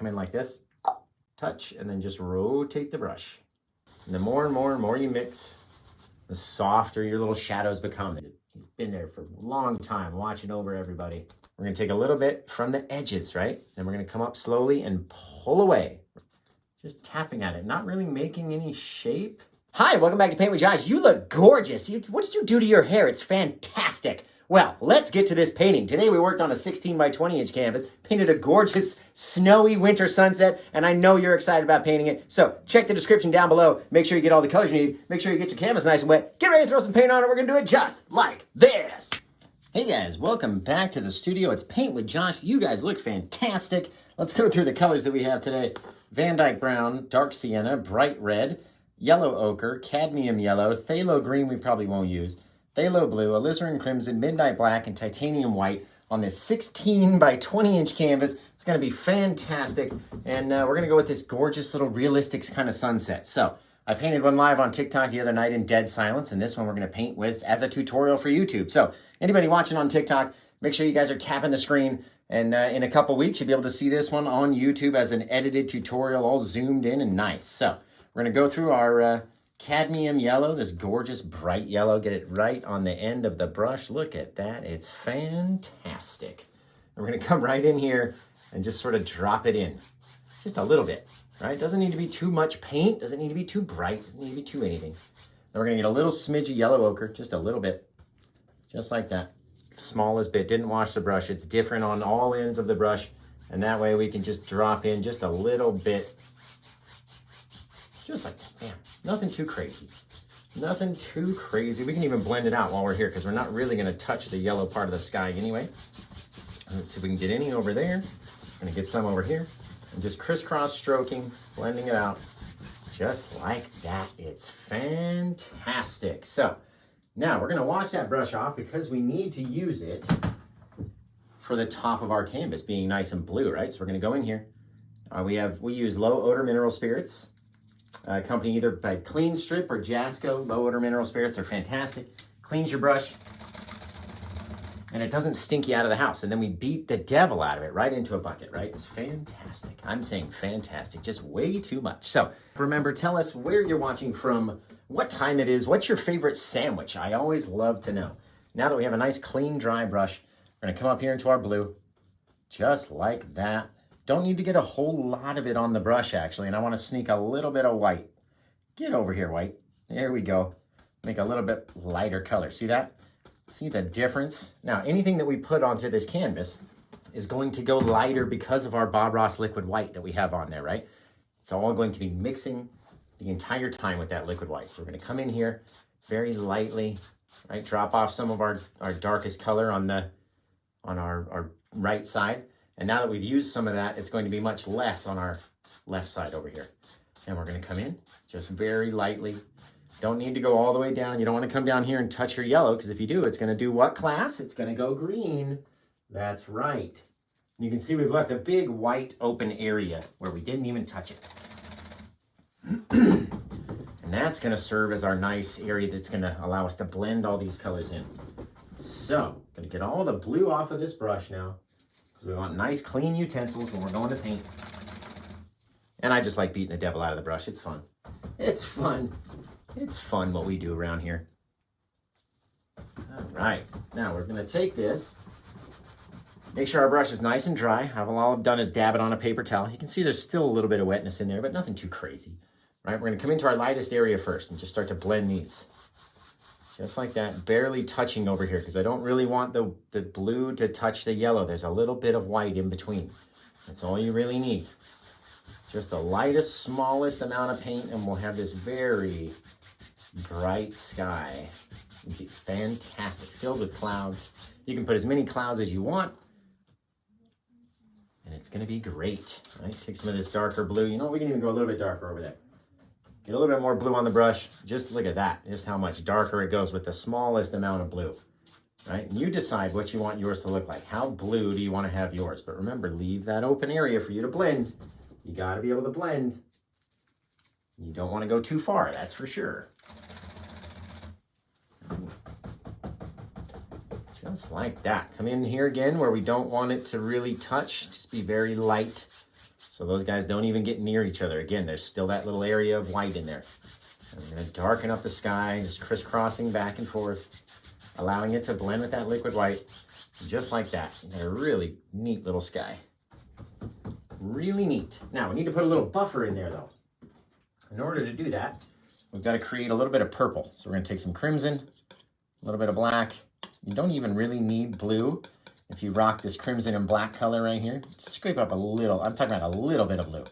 come in like this, touch, and then just rotate the brush. And the more and more you mix, the softer your little shadows become. He's been there for a long time, watching over everybody. We're gonna take a little bit from the edges, right? And we're gonna come up slowly and pull away. Just tapping at it, not really making any shape. Hi, welcome back to Paint with Josh. You look gorgeous. What did you do to your hair? It's fantastic. Well, let's get to this painting. Today we worked on a 16 by 20 inch canvas, painted a gorgeous snowy winter sunset, and I know you're excited about painting it. So check the description down below. Make sure you get all the colors you need. Make sure you get your canvas nice and wet. Get ready to throw some paint on it. We're gonna do it just like this. Hey guys, welcome back to the studio. It's Paint with Josh. You guys look fantastic. Let's go through the colors that we have today. Van Dyke Brown, Dark Sienna, Bright Red, Yellow Ochre, Cadmium Yellow, Phthalo Green we probably won't use, Phthalo Blue, Alizarin Crimson, Midnight Black, and Titanium White on this 16 by 20 inch canvas. It's going to be fantastic, and we're going to go with this gorgeous little realistic kind of sunset. So I painted one live on TikTok the other night in dead silence, and this one we're going to paint with as a tutorial for YouTube. So anybody watching on TikTok, make sure you guys are tapping the screen, and in a couple weeks you'll be able to see this one on YouTube as an edited tutorial, all zoomed in and nice. So we're going to go through our cadmium yellow, this gorgeous bright yellow, get it right on the end of the brush. Look at that, it's fantastic. And we're going to come right in here and just sort of drop it in, just a little bit, right? Doesn't need to be too much paint, doesn't need to be too bright, doesn't need to be too anything. Then we're going to get a little smidge of yellow ochre, just a little bit, just like that. Smallest bit, didn't wash the brush. It's different on all ends of the brush, and that way we can just drop in just a little bit, just like that. Bam. Nothing too crazy. Nothing too crazy. We can even blend it out while we're here because we're not really going to touch the yellow part of the sky anyway. Let's see if we can get any over there. I'm going to get some over here and just crisscross stroking, blending it out just like that. It's fantastic. So now we're going to wash that brush off because we need to use it for the top of our canvas being nice and blue, right? So we're going to go in here. We use low odor mineral spirits, accompanied either by Clean Strip or Jasco low odor mineral spirits. They're fantastic. Cleans your brush and it doesn't stink you out of the house. And then we beat the devil out of it right into a bucket, right? It's fantastic. I'm saying fantastic, just way too much. So remember, tell us where you're watching from, what time it is, what's your favorite sandwich? I always love to know. Now that we have a nice clean dry brush, we're gonna come up here into our blue, just like that. Don't need to get a whole lot of it on the brush actually, and I wanna sneak a little bit of white. Get over here, white. There we go. Make a little bit lighter color. See that? See the difference? Now, anything that we put onto this canvas is going to go lighter because of our Bob Ross liquid white that we have on there, right? It's all going to be mixing the entire time with that liquid white. So we're gonna come in here very lightly, right? Drop off some of our darkest color on our right side. And now that we've used some of that, it's going to be much less on our left side over here. And we're gonna come in just very lightly. Don't need to go all the way down. You don't wanna come down here and touch your yellow, because if you do, it's gonna do what class? It's gonna go green. That's right. And you can see we've left a big white open area where we didn't even touch it. And that's gonna serve as our nice area that's gonna allow us to blend all these colors in. So, gonna get all the blue off of this brush now, because we want nice clean utensils when we're going to paint. And I just like beating the devil out of the brush. It's fun. It's fun. It's fun what we do around here. All right, now we're gonna take this, make sure our brush is nice and dry. All I've done is dab it on a paper towel. You can see there's still a little bit of wetness in there, but nothing too crazy, right? We're gonna come into our lightest area first and just start to blend these. Just like that, barely touching over here, because I don't really want the blue to touch the yellow. There's a little bit of white in between. That's all you really need. Just the lightest, smallest amount of paint, and we'll have this very bright sky. It'll be fantastic, filled with clouds. You can put as many clouds as you want, and it's gonna be great, right? Take some of this darker blue. You know, we can even go a little bit darker over there. Get a little bit more blue on the brush. Just look at that, just how much darker it goes with the smallest amount of blue, right? And you decide what you want yours to look like. How blue do you wanna have yours? But remember, leave that open area for you to blend. You gotta be able to blend. You don't wanna go too far, that's for sure. Just like that. Come in here again where we don't want it to really touch. Just be very light. So those guys don't even get near each other. Again, there's still that little area of white in there. And we're gonna darken up the sky, just crisscrossing back and forth, allowing it to blend with that liquid white, just like that. You got a really neat little sky. Really neat. Now, we need to put a little buffer in there though. In order to do that, we've got to create a little bit of purple. So we're gonna take some crimson, a little bit of black. You don't even really need blue. If you rock this crimson and black color right here, scrape up a little, I'm talking about a little bit of blue.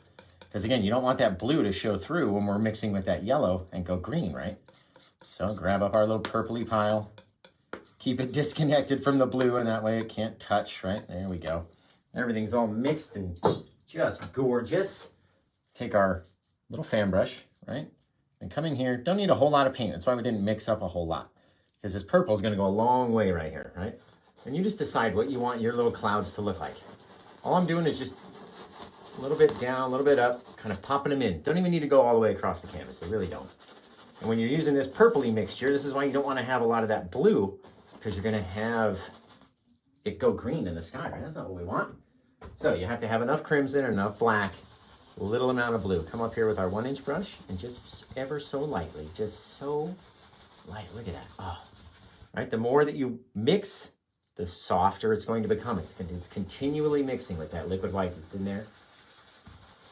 Because again, you don't want that blue to show through when we're mixing with that yellow and go green, right? So grab up our little purpley pile, keep it disconnected from the blue, and that way it can't touch, right? There we go. Everything's all mixed and just gorgeous. Take our little fan brush, right? And come in here, don't need a whole lot of paint. That's why we didn't mix up a whole lot. Because this purple is gonna go a long way right here, right? And you just decide what you want your little clouds to look like. All I'm doing is just a little bit down, a little bit up, kind of popping them in. Don't even need to go all the way across the canvas, they really don't. And when you're using this purpley mixture, this is why you don't want to have a lot of that blue, because you're gonna have it go green in the sky, right? That's not what we want. So you have to have enough crimson and enough black, a little amount of blue. Come up here with our 1-inch brush and just ever so lightly, just so light, look at that. Oh. Right, the more that you mix, the softer it's going to become. It's continually mixing with that liquid white that's in there.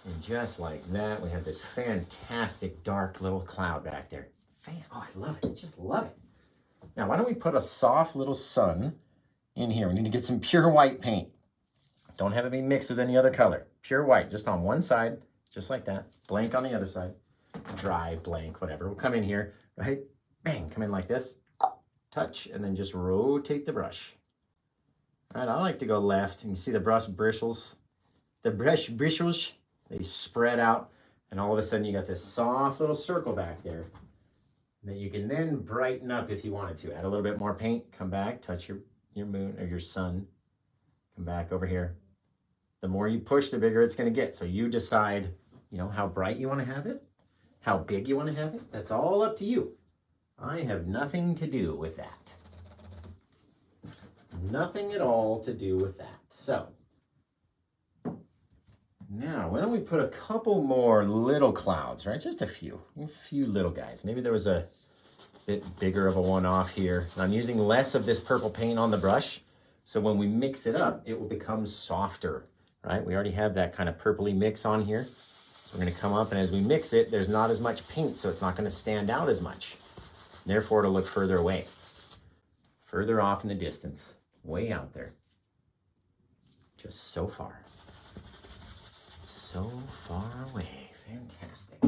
And just like that, we have this fantastic dark little cloud back there. Oh, I love it. I just love it. Now, why don't we put a soft little sun in here? We need to get some pure white paint. Don't have it be mixed with any other color. Pure white, just on one side, just like that. Blank on the other side. Dry, blank, whatever. We'll come in here, right? Bang, come in like this. Touch, and then just rotate the brush. All right, I like to go left, and you see the brush bristles. The brush bristles, they spread out, and all of a sudden you got this soft little circle back there that you can then brighten up if you wanted to. Add a little bit more paint, come back, touch your moon or your sun. Come back over here. The more you push, the bigger it's gonna get. So you decide, you know, how bright you wanna have it, how big you wanna have it. That's all up to you. I have nothing to do with that. Nothing at all to do with that. So, now, why don't we put a couple more little clouds, right? Just a few little guys. Maybe there was a bit bigger of a one off here. And I'm using less of this purple paint on the brush, so when we mix it up, it will become softer, right? We already have that kind of purpley mix on here. So we're gonna come up, and as we mix it, there's not as much paint, so it's not gonna stand out as much. Therefore, it'll look further away, further off in the distance, way out there. Just so far away. Fantastic.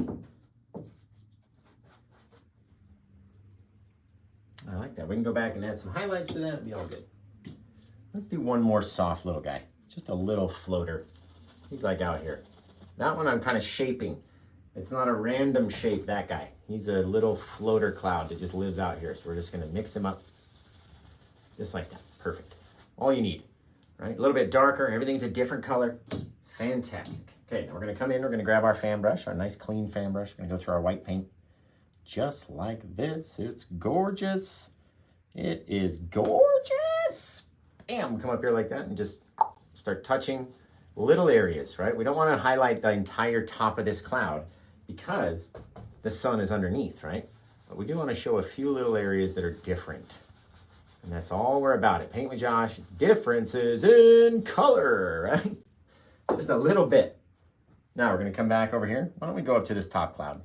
I like that. We can go back and add some highlights to that and be all good. Let's do one more soft little guy, just a little floater. He's like out here. That one I'm kind of shaping. It's not a random shape, that guy. He's a little floater cloud that just lives out here. So we're just gonna mix him up just like that. Perfect. All you need, right? A little bit darker, everything's a different color. Fantastic. Okay, now we're gonna come in, we're gonna grab our fan brush, our nice clean fan brush. We're gonna go through our white paint just like this. It's gorgeous. It is gorgeous. Bam, come up here like that and just start touching little areas, right? We don't wanna highlight the entire top of this cloud because the sun is underneath, right? But we do wanna show a few little areas that are different. And that's all we're about it. Paint with Josh, it's differences in color, right? Just a little bit. Now we're gonna come back over here. Why don't we go up to this top cloud?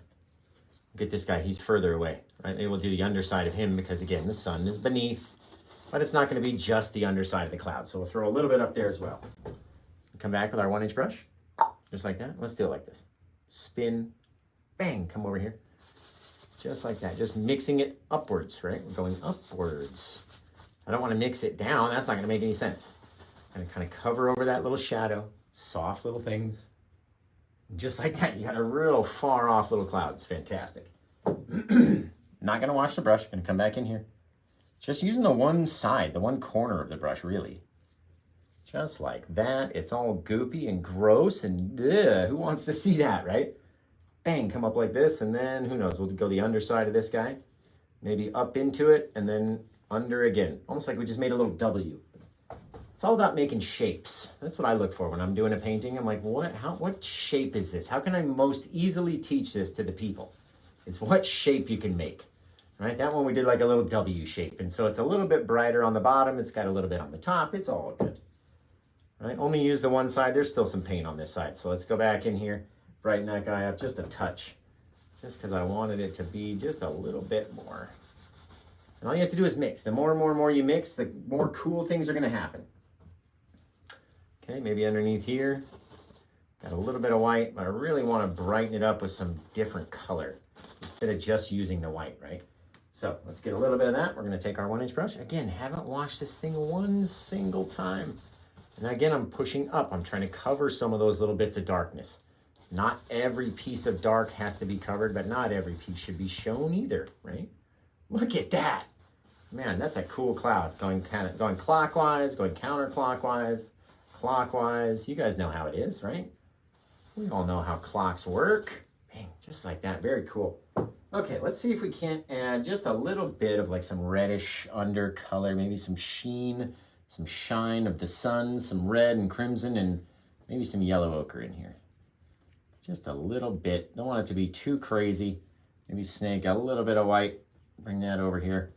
Get this guy, he's further away, right? Maybe we'll do the underside of him because again, the sun is beneath, but it's not gonna be just the underside of the cloud. So we'll throw a little bit up there as well. Come back with our 1-inch brush, just like that. Let's do it like this. Spin, bang, come over here. Just like that, just mixing it upwards, right? We're going upwards. I don't wanna mix it down, that's not gonna make any sense. I'm gonna kind of cover over that little shadow, soft little things. Just like that, you got a real far off little cloud. It's fantastic. Not gonna wash the brush, gonna come back in here. Just using the one side, the one corner of the brush, really. Just like that. It's all goopy and gross and ugh, who wants to see that, right? Bang, come up like this, and then who knows, we'll go the underside of this guy, maybe up into it, and then under again. Almost like we just made a little W. It's all about making shapes. That's what I look for when I'm doing a painting. I'm like, what shape is this? How can I most easily teach this to the people? It's what shape you can make, right? That one we did like a little W shape. And so it's a little bit brighter on the bottom. It's got a little bit on the top. It's all good, right? Only use the one side. There's still some paint on this side. So let's go back in here, brighten that guy up just a touch, just because I wanted it to be just a little bit more. And all you have to do is mix. The more and more and more you mix, the more cool things are going to happen. Okay, maybe underneath here, got a little bit of white, but I really want to brighten it up with some different color instead of just using the white, right? So let's get a little bit of that. We're going to take our 1-inch brush. Again, haven't washed this thing one single time. And again, I'm pushing up. I'm trying to cover some of those little bits of darkness. Not every piece of dark has to be covered, but not every piece should be shown either, right? Look at that. Man, that's a cool cloud. Going clockwise, going counterclockwise, clockwise. You guys know how it is, right? We all know how clocks work. Bang, just like that. Very cool. Okay, let's see if we can't add just a little bit of like some reddish undercolor, maybe some sheen, some shine of the sun, some red and crimson, and maybe some yellow ochre in here. Just a little bit. Don't want it to be too crazy. Maybe snake a little bit of white. Bring that over here.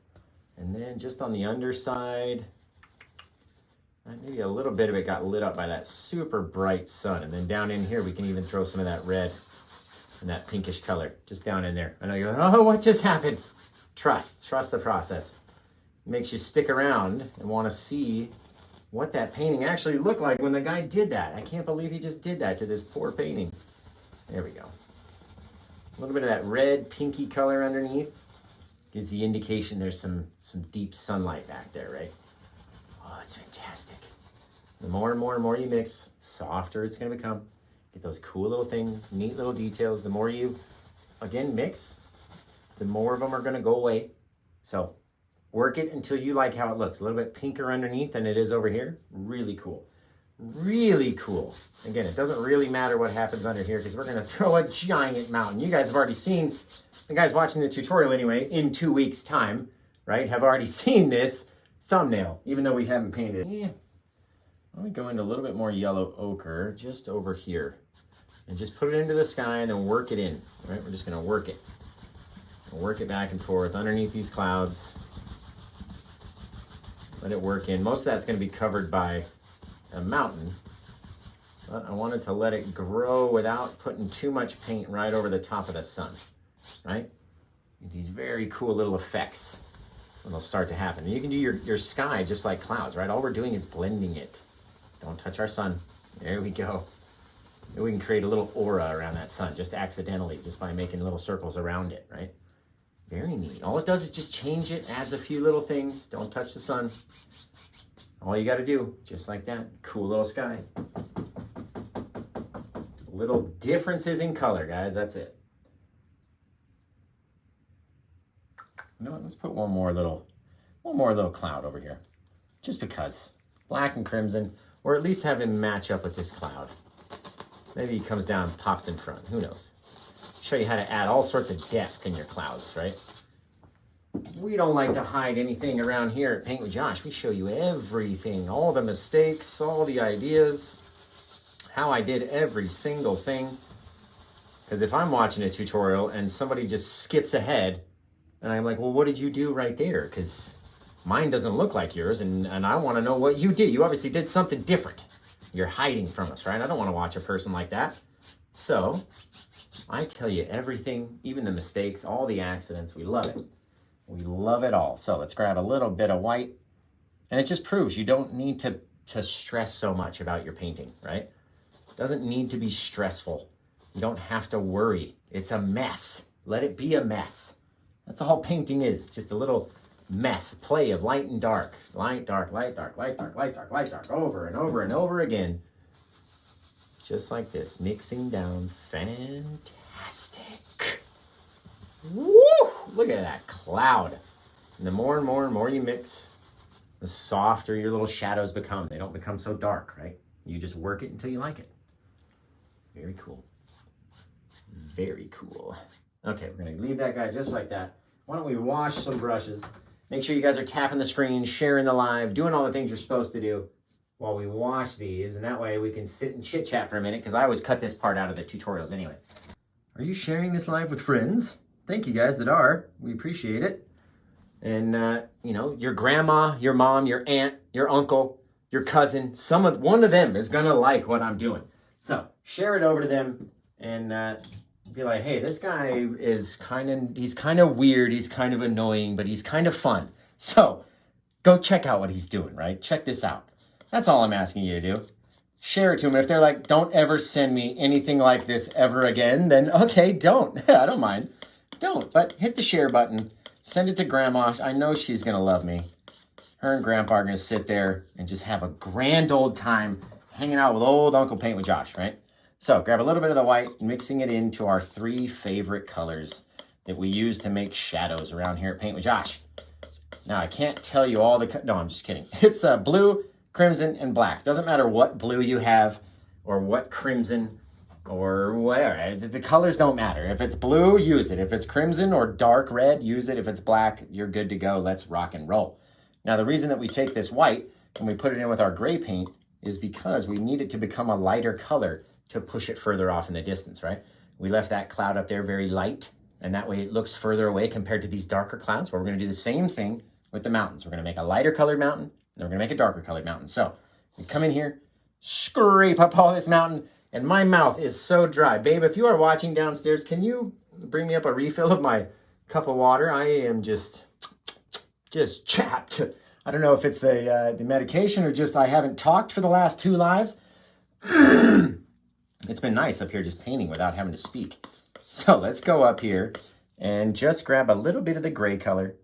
And then just on the underside, maybe a little bit of it got lit up by that super bright sun. And then down in here, we can even throw some of that red and that pinkish color just down in there. I know you're like, oh, what just happened? Trust the process. It makes you stick around and want to see what that painting actually looked like when the guy did that. I can't believe he just did that to this poor painting. There we go. A little bit of that red, pinky color underneath gives the indication there's some deep sunlight back there, right? Oh, it's fantastic. The more and more and more you mix, the softer it's going to become. Get those cool little things, neat little details. The more you, again, mix, the more of them are going to go away. So work it until you like how it looks. A little bit pinker underneath than it is over here. Really cool. Really cool. Again, it doesn't really matter what happens under here because we're going to throw a giant mountain. You guys have already seen, the guys watching the tutorial anyway, in 2 weeks' time, right, have already seen this thumbnail, even though we haven't painted it. Yeah. Let me go into a little bit more yellow ochre just over here and just put it into the sky and then work it in, right? We're just going to work it. Work it back and forth underneath these clouds. Let it work in. Most of that's going to be covered by a mountain, but I wanted to let it grow without putting too much paint right over the top of the sun, right? These very cool little effects when they'll start to happen. And you can do your sky just like clouds, right? All we're doing is blending it. Don't touch our sun. There we go. And we can create a little aura around that sun just accidentally, just by making little circles around it, right? Very neat. All it does is just change it, adds a few little things. Don't touch the sun. All you got to do, just like that, cool little sky. Little differences in color, guys, that's it. You know what, let's put one more little cloud over here. Just because. Black and crimson, or at least have him match up with this cloud. Maybe he comes down and pops in front, who knows? Show you how to add all sorts of depth in your clouds, right? We don't like to hide anything around here at Paint with Josh. We show you everything, all the mistakes, all the ideas, how I did every single thing. Because if I'm watching a tutorial and somebody just skips ahead, and I'm like, well, what did you do right there? Because mine doesn't look like yours, and I want to know what you did. You obviously did something different. You're hiding from us, right? I don't want to watch a person like that. So I tell you everything, even the mistakes, all the accidents. We love it. We love it all. So let's grab a little bit of white. And it just proves you don't need to stress so much about your painting, right? It doesn't need to be stressful. You don't have to worry. It's a mess. Let it be a mess. That's all painting is, just a little mess, play of light and dark. Light, dark, light, dark, light, dark, light, dark, light, dark, over and over and over again. Just like this, mixing down. Fantastic. Woo! Look at that cloud. And the more and more and more you mix, the softer your little shadows become. They don't become so dark, right? You just work it until you like it. Very cool. Very cool. Okay, we're gonna leave that guy just like that. Why don't we wash some brushes? Make sure you guys are tapping the screen, sharing the live, doing all the things you're supposed to do. while we wash these, and that way we can sit and chit chat for a minute, because I always cut this part out of the tutorials anyway. Are you sharing this live with friends? Thank you guys that are. We appreciate it. And you know, your grandma, your mom, your aunt, your uncle, your cousin, one of them is gonna like what I'm doing. So share it over to them and be like, hey, this guy is he's kind of weird, he's kind of annoying, but he's kind of fun. So go check out what he's doing, right? Check this out. That's all I'm asking you to do. Share it to them. If they're like, don't ever send me anything like this ever again, then okay, don't. I don't mind. Don't. But hit the share button. Send it to Grandma. I know she's going to love me. Her and Grandpa are going to sit there and just have a grand old time hanging out with old Uncle Paint with Josh, right? So grab a little bit of the white, mixing it into our 3 favorite colors that we use to make shadows around here at Paint with Josh. Now, I can't tell you all the... No, I'm just kidding. It's blue, crimson, and black. Doesn't matter what blue you have or what crimson or whatever. The colors don't matter. If it's blue, use it. If it's crimson or dark red, use it. If it's black, you're good to go. Let's rock and roll. Now, the reason that we take this white and we put it in with our gray paint is because we need it to become a lighter color to push it further off in the distance, right? We left that cloud up there very light, and that way it looks further away compared to these darker clouds, where we're going to do the same thing with the mountains. We're going to make a lighter colored mountain, and then we're going to make a darker colored mountain. So we come in here, scrape up all this mountain, and my mouth is so dry. Babe, if you are watching downstairs, can you bring me up a refill of my cup of water? I am just chapped. I don't know if it's the medication or just I haven't talked for the last 2 lives. It's been nice up here just painting without having to speak. So let's go up here and just grab a little bit of the gray color,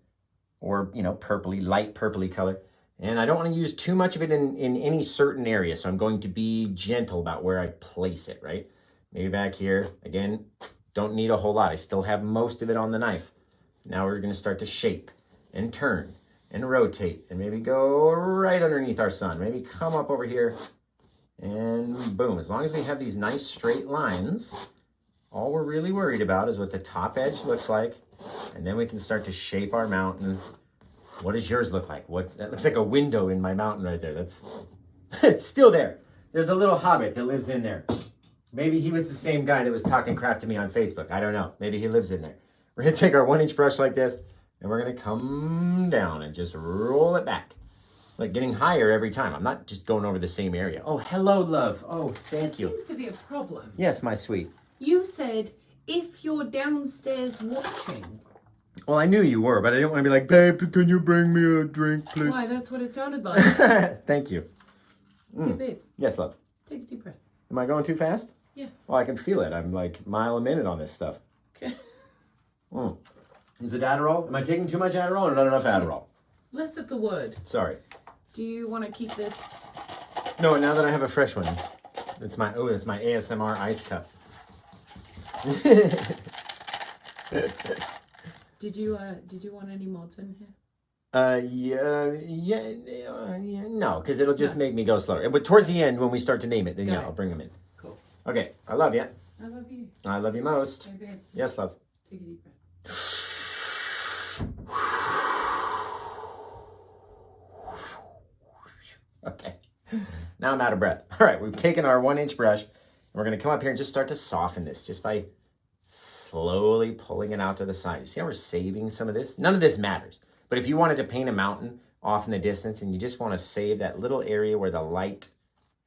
or, you know, purpley, light purpley color. And I don't want to use too much of it in any certain area, so I'm going to be gentle about where I place it, right? Maybe back here. Again, don't need a whole lot. I still have most of it on the knife. Now we're going to start to shape and turn and rotate and maybe go right underneath our sun. Maybe come up over here and boom. As long as we have these nice straight lines, all we're really worried about is what the top edge looks like, and then we can start to shape our mountain. What does yours look like? That looks like a window in my mountain right there. It's still there. There's a little hobbit that lives in there. Maybe he was the same guy that was talking crap to me on Facebook. I don't know. Maybe he lives in there. We're going to take our 1-inch brush like this, and we're going to come down and just roll it back. Like getting higher every time. I'm not just going over the same area. Oh, hello, love. Oh, thank you. There seems to be a problem. Yes, my sweet. You said, if you're downstairs watching. Well, I knew you were, but I didn't want to be like, babe, can you bring me a drink, please? Why, that's what it sounded like. Thank you. Hey, babe. Yes, love. Take a deep breath. Am I going too fast? Yeah. Well, I can feel it. I'm like a mile a minute on this stuff. Okay. Is it Adderall? Am I taking too much Adderall or not enough Adderall? Less of the word. Sorry. Do you want to keep this? No, now that I have a fresh one. It's my ASMR ice cup. Did you want any mods in here? No, because it'll just make me go slower. But towards the end, when we start to name it, then I'll bring them in. Cool. Okay, I love you. I love you. I love you most. Hey, babe. Yes, love. Take a deep breath. Okay, now I'm out of breath. All right, we've taken our 1-inch brush, and we're going to come up here and just start to soften this just by slowly pulling it out to the side. You see how we're saving some of this? None of this matters. But if you wanted to paint a mountain off in the distance and you just want to save that little area where the light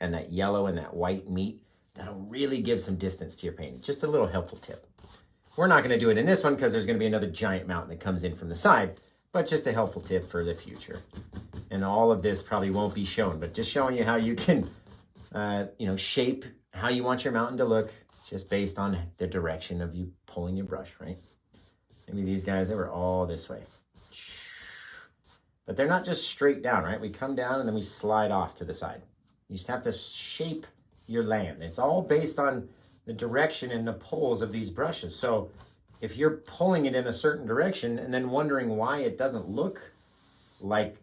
and that yellow and that white meet, that'll really give some distance to your painting. Just a little helpful tip. We're not going to do it in this one because there's going to be another giant mountain that comes in from the side, but just a helpful tip for the future. And all of this probably won't be shown, but just showing you how you can, shape how you want your mountain to look just based on the direction of you pulling your brush, right? Maybe these guys, they were all this way. But they're not just straight down, right? We come down and then we slide off to the side. You just have to shape your land. It's all based on the direction and the pulls of these brushes. So if you're pulling it in a certain direction and then wondering why it doesn't look like,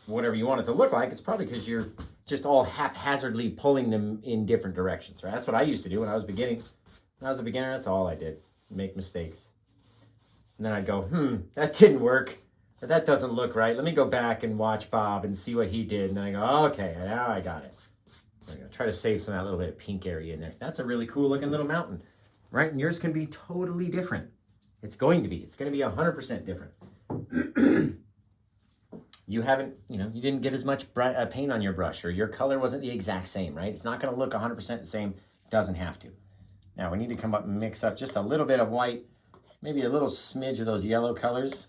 whatever you want it to look like, it's probably because you're just all haphazardly pulling them in different directions, right? That's what I used to do when I was beginning. When I was a beginner, that's all I did. Make mistakes. And then I'd go, that didn't work. But that doesn't look right. Let me go back and watch Bob and see what he did. And then I go, okay, now I got it. There we go. Try to save some of that little bit of pink area in there. That's a really cool looking little mountain, right? And yours can be totally different. It's going to be. It's going to be 100% different. You haven't, you didn't get as much paint on your brush, or your color wasn't the exact same, right? It's not going to look 100% the same. It doesn't have to. Now we need to come up and mix up just a little bit of white, maybe a little smidge of those yellow colors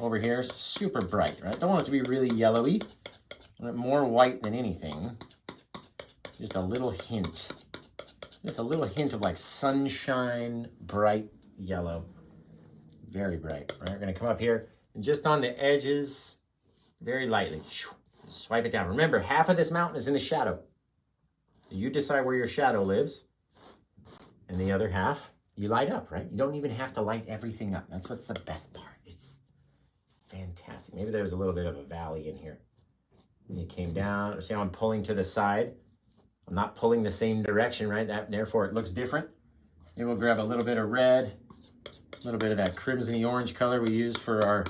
over here. Super bright, right? Don't want it to be really yellowy. I want it more white than anything. Just a little hint. Just a little hint of like sunshine, bright yellow. Very bright, right? We're gonna come up here and just on the edges, very lightly, swipe it down. Remember, half of this mountain is in the shadow. You decide where your shadow lives, and the other half, you light up, right? You don't even have to light everything up. That's what's the best part. It's fantastic. Maybe there was a little bit of a valley in here. And it came down. See how I'm pulling to the side? I'm not pulling the same direction, right? Therefore, it looks different. Maybe we'll grab a little bit of red, a little bit of that crimsony orange color we use for our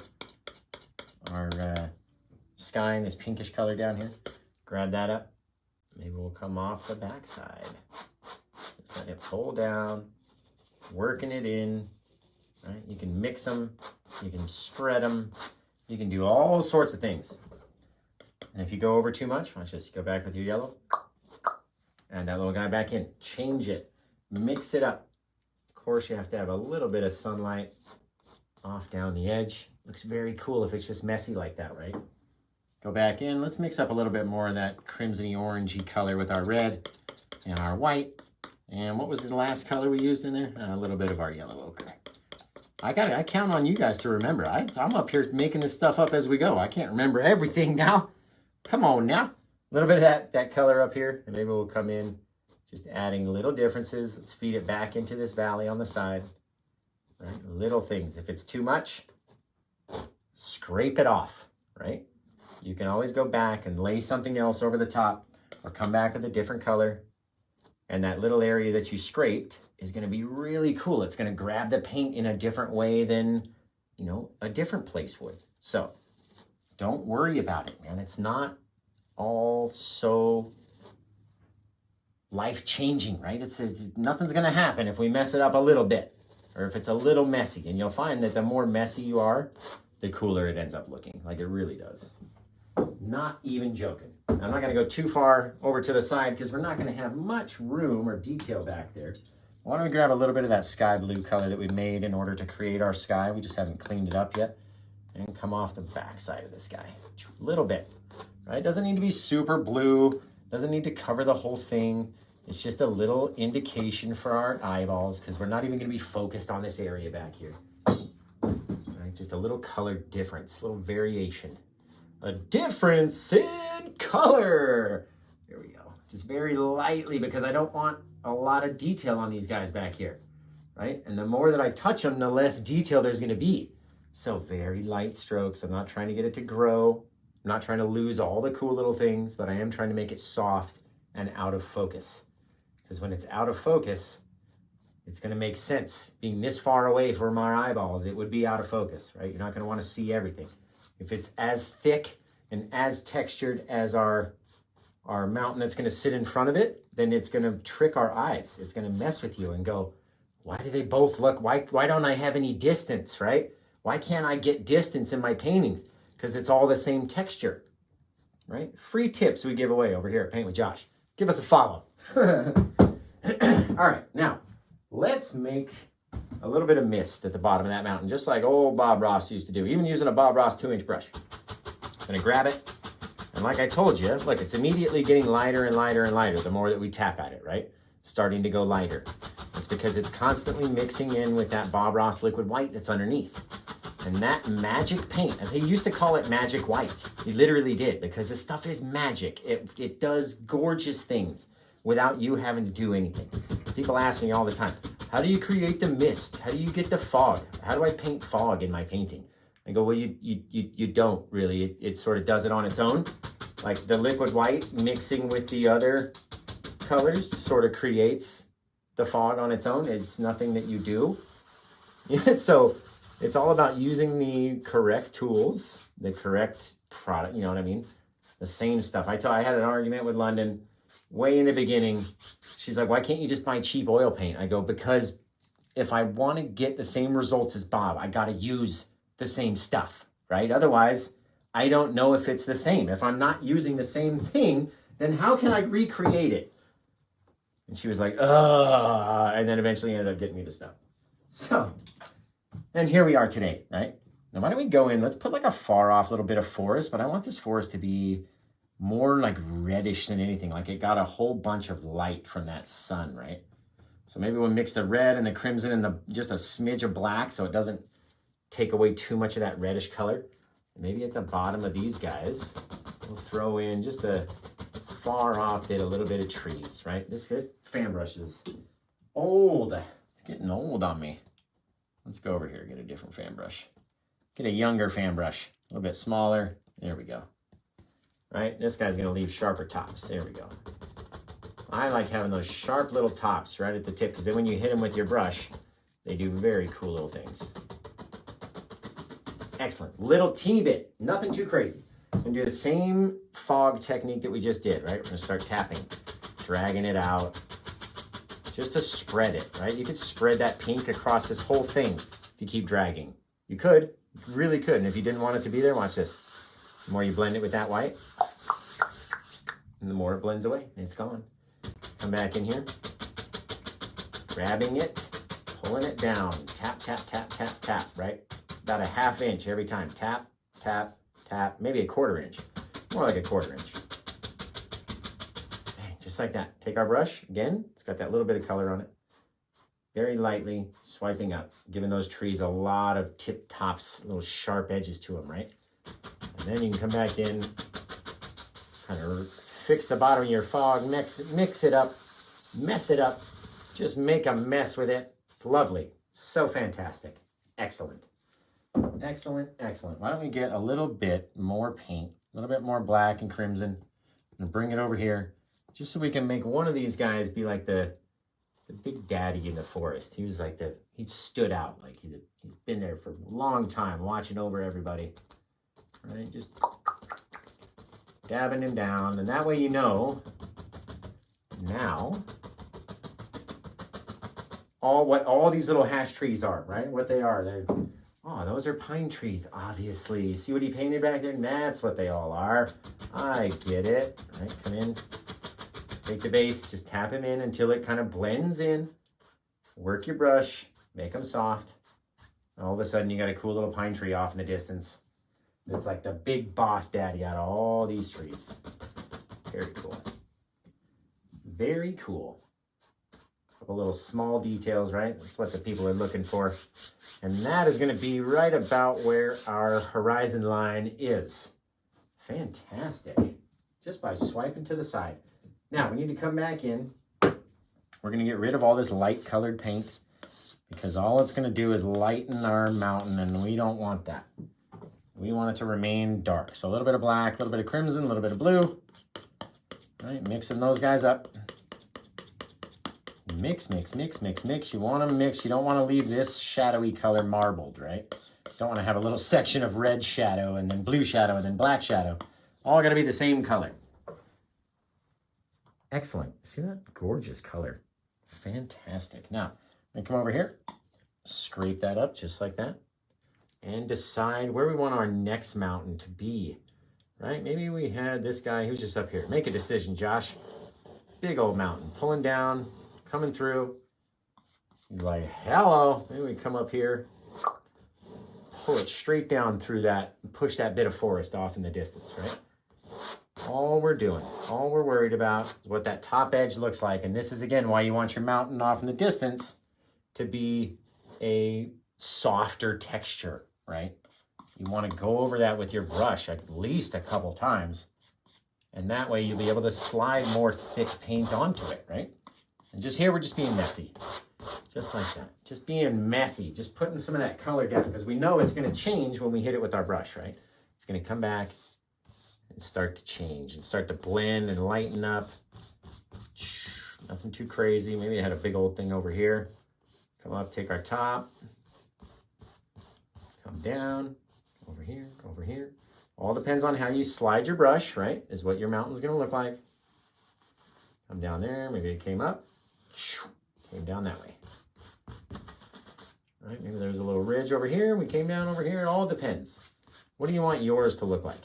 sky, and this pinkish color down here. Grab that up. Maybe we'll come off the backside. Just let it pull down, working it in, right? You can mix them, you can spread them, you can do all sorts of things. And if you go over too much, watch this, you go back with your yellow, and that little guy back in. Change it, mix it up. Of course, you have to have a little bit of sunlight off down the edge. Looks very cool if it's just messy like that, right? Go back in. Let's mix up a little bit more of that crimsony orangey color with our red and our white. And what was the last color we used in there? A little bit of our yellow ochre. I count on you guys to remember. I'm up here making this stuff up as we go. I can't remember everything now. Come on now. A little bit of that color up here, and maybe we'll come in just adding little differences. Let's feed it back into this valley on the side. Right? Little things. If it's too much, scrape it off, right? You can always go back and lay something else over the top or come back with a different color. And that little area that you scraped is going to be really cool. It's going to grab the paint in a different way than, a different place would. So don't worry about it, man. It's not all so life-changing, right? Nothing's going to happen if we mess it up a little bit or if it's a little messy. And you'll find that the more messy you are, the cooler it ends up looking, like it really does. Not even joking. I'm not going to go too far over to the side because we're not going to have much room or detail back there. Why don't we grab a little bit of that sky blue color that we made in order to create our sky? We just haven't cleaned it up yet. And come off the back side of the sky. A little bit, right? Doesn't need to be super blue. Doesn't need to cover the whole thing. It's just a little indication for our eyeballs because we're not even going to be focused on this area back here. Right? Just a little color difference, a little variation. A difference in color. There we go. Just very lightly because I don't want a lot of detail on these guys back here, right? And the more that I touch them, the less detail there's going to be. So very light strokes. I'm not trying to get it to grow. I'm not trying to lose all the cool little things, but I am trying to make it soft and out of focus. Because when it's out of focus, it's going to make sense. Being this far away from our eyeballs, it would be out of focus, right? You're not going to want to see everything. If it's as thick and as textured as our mountain that's going to sit in front of it, then it's going to trick our eyes. It's going to mess with you and go, why do they both look? Why don't I have any distance, right? Why can't I get distance in my paintings? Because it's all the same texture, right? Free tips we give away over here at Paint with Josh. Give us a follow. All right, now let's make a little bit of mist at the bottom of that mountain, just like old Bob Ross used to do, even using a Bob Ross 2-inch brush. I'm gonna grab it, and like I told you, look, it's immediately getting lighter and lighter and lighter the more that we tap at it, right? Starting to go lighter. It's because it's constantly mixing in with that Bob Ross liquid white that's underneath. And that magic paint, as they used to call it magic white, it literally did, because this stuff is magic. It does gorgeous things without you having to do anything. People ask me all the time, how do you create the mist? How do you get the fog? How do I paint fog in my painting? I go, well, you don't really. It sort of does it on its own. Like the liquid white mixing with the other colors sort of creates the fog on its own. It's nothing that you do. So It's all about using the correct tools, the correct product, you know what I mean? The same stuff. I had an argument with London way in the beginning. She's like, why can't you just buy cheap oil paint? I go, because if I want to get the same results as Bob, I got to use the same stuff, right? Otherwise, I don't know if it's the same. If I'm not using the same thing, then how can I recreate it? And she was like, ugh, and then eventually ended up getting me to stop. So, and here we are today, right? Now, why don't we go in, let's put like a far off little bit of forest, but I want this forest to be more like reddish than anything. Like it got a whole bunch of light from that sun, right? So maybe we'll mix the red and the crimson and just a smidge of black so it doesn't take away too much of that reddish color. And maybe at the bottom of these guys, we'll throw in just a far off bit, a little bit of trees, right? This fan brush is old. It's getting old on me. Let's go over here, get a different fan brush. Get a younger fan brush, a little bit smaller. There we go. Right? This guy's gonna leave sharper tops. There we go. I like having those sharp little tops right at the tip because then when you hit them with your brush, they do very cool little things. Excellent. Little teeny bit, nothing too crazy. We're gonna do the same fog technique that we just did, right? We're gonna start tapping, dragging it out, just to spread it, right? You could spread that pink across this whole thing if you keep dragging. You could, you really could. And if you didn't want it to be there, watch this. The more you blend it with that white, and the more it blends away, it's gone. Come back in here, grabbing it, pulling it down, tap, tap, tap, tap, tap, right? About a ½ inch every time. Tap, tap, tap, maybe a ¼ inch. More like a ¼ inch. Bang, just like that. Take our brush, again, it's got that little bit of color on it. Very lightly swiping up, giving those trees a lot of tip tops, little sharp edges to them, right? And then you can come back in, kind of fix the bottom of your fog, mix it up, mess it up, just make a mess with it. It's lovely, so fantastic, excellent. Excellent, excellent. Why don't we get a little bit more paint, a little bit more black and crimson, and bring it over here, just so we can make one of these guys be like the big daddy in the forest. He was like he stood out, like he's been there for a long time, watching over everybody. Right, just dabbing him down, and that way you know now what all these little hash trees are, right? What they are. Oh, those are pine trees, obviously. See what he painted back there? That's what they all are. I get it. All right, come in. Take the base, just tap him in until it kind of blends in. Work your brush, make them soft. All of a sudden, you got a cool little pine tree off in the distance. It's like the big boss daddy out of all these trees. Very cool. Very cool. A couple little small details, right? That's what the people are looking for. And that is going to be right about where our horizon line is. Fantastic. Just by swiping to the side. Now, we need to come back in. We're going to get rid of all this light colored paint because all it's going to do is lighten our mountain, and we don't want that. We want it to remain dark. So a little bit of black, a little bit of crimson, a little bit of blue. All right, mixing those guys up. Mix, mix, mix, mix, mix. You want to mix. You don't want to leave this shadowy color marbled, right? You don't want to have a little section of red shadow and then blue shadow and then black shadow. All got to be the same color. Excellent. See that? Gorgeous color. Fantastic. Now, I'm going to come over here, scrape that up just like that, and decide where we want our next mountain to be, right? Maybe we had this guy who's just up here. Make a decision, Josh. Big old mountain, pulling down, coming through. He's like, hello. Maybe we come up here, pull it straight down through that, and push that bit of forest off in the distance, right? All we're doing, all we're worried about is what that top edge looks like. And this is, again, why you want your mountain off in the distance to be a softer texture, right? You want to go over that with your brush at least a couple times. And that way you'll be able to slide more thick paint onto it, right? And just here, we're just being messy. Just like that. Just being messy. Just putting some of that color down because we know it's going to change when we hit it with our brush, right? It's going to come back and start to change and start to blend and lighten up. Nothing too crazy. Maybe I had a big old thing over here. Come up, take our top. Come down, over here, over here. All depends on how you slide your brush, right? Is what your mountain's gonna look like. Come down there, maybe it came up, came down that way. All right, maybe there's a little ridge over here, we came down over here, it all depends. What do you want yours to look like?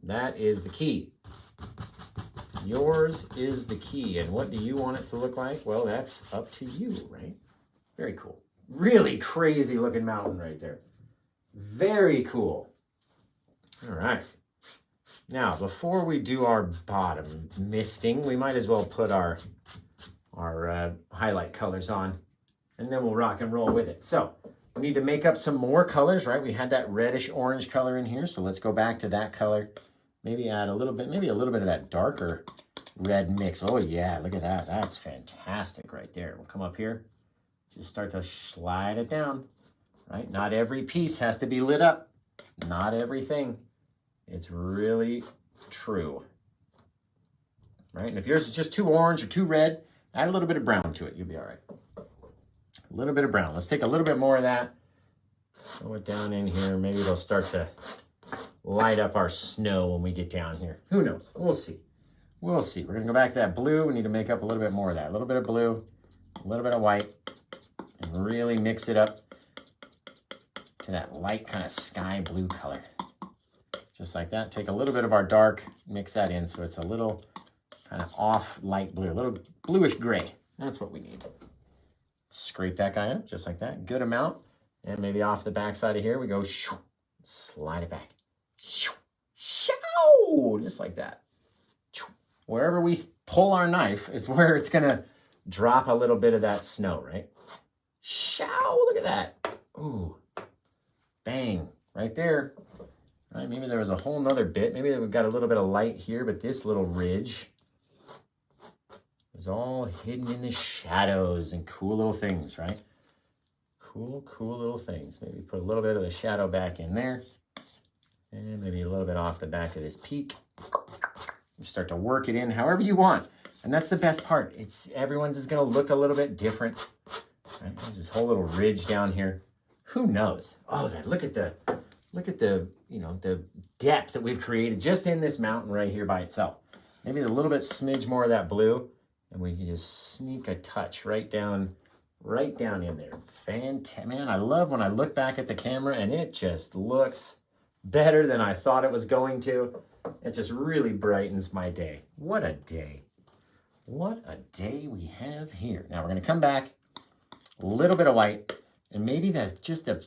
That is the key. Yours is the key, and what do you want it to look like? Well, that's up to you, right? Very cool. Really crazy looking mountain right there. Very cool. All right. Now, before we do our bottom misting, we might as well put our highlight colors on, and then we'll rock and roll with it. So we need to make up some more colors, right? We had that reddish orange color in here, so let's go back to that color. Maybe add a little bit, maybe a little bit of that darker red mix. Oh yeah, look at that. That's fantastic right there. We'll come up here, just start to slide it down, right? Not every piece has to be lit up. Not everything. It's really true, right? And if yours is just too orange or too red, add a little bit of brown to it. You'll be all right. A little bit of brown. Let's take a little bit more of that. Throw it down in here. Maybe it'll start to light up our snow when we get down here. Who knows? We'll see. We'll see. We're going to go back to that blue. We need to make up a little bit more of that. A little bit of blue, a little bit of white, and really mix it up to that light kind of sky blue color. Just like that. Take a little bit of our dark, mix that in so it's a little kind of off light blue, a little bluish gray. That's what we need. Scrape that guy up just like that. Good amount. And maybe off the back side of here, we go slide it back. Just like that. Wherever we pull our knife is where it's going to drop a little bit of that snow, right? Look at that. Ooh. Bang. Right there. All right, maybe there was a whole nother bit. Maybe we've got a little bit of light here, but this little ridge is all hidden in the shadows and cool little things, right? Cool little things. Maybe put a little bit of the shadow back in there. And maybe a little bit off the back of this peak. You start to work it in however you want. And that's the best part. Everyone's is going to look a little bit different. Right? There's this whole little ridge down here. Who knows? Oh, look at the the depth that we've created just in this mountain right here by itself. Maybe a little bit smidge more of that blue, and we can just sneak a touch right down in there. Fantastic. Man, I love when I look back at the camera and it just looks better than I thought it was going to. It just really brightens my day. What a day. What a day we have here. Now we're going to come back, a little bit of white, and maybe that's just a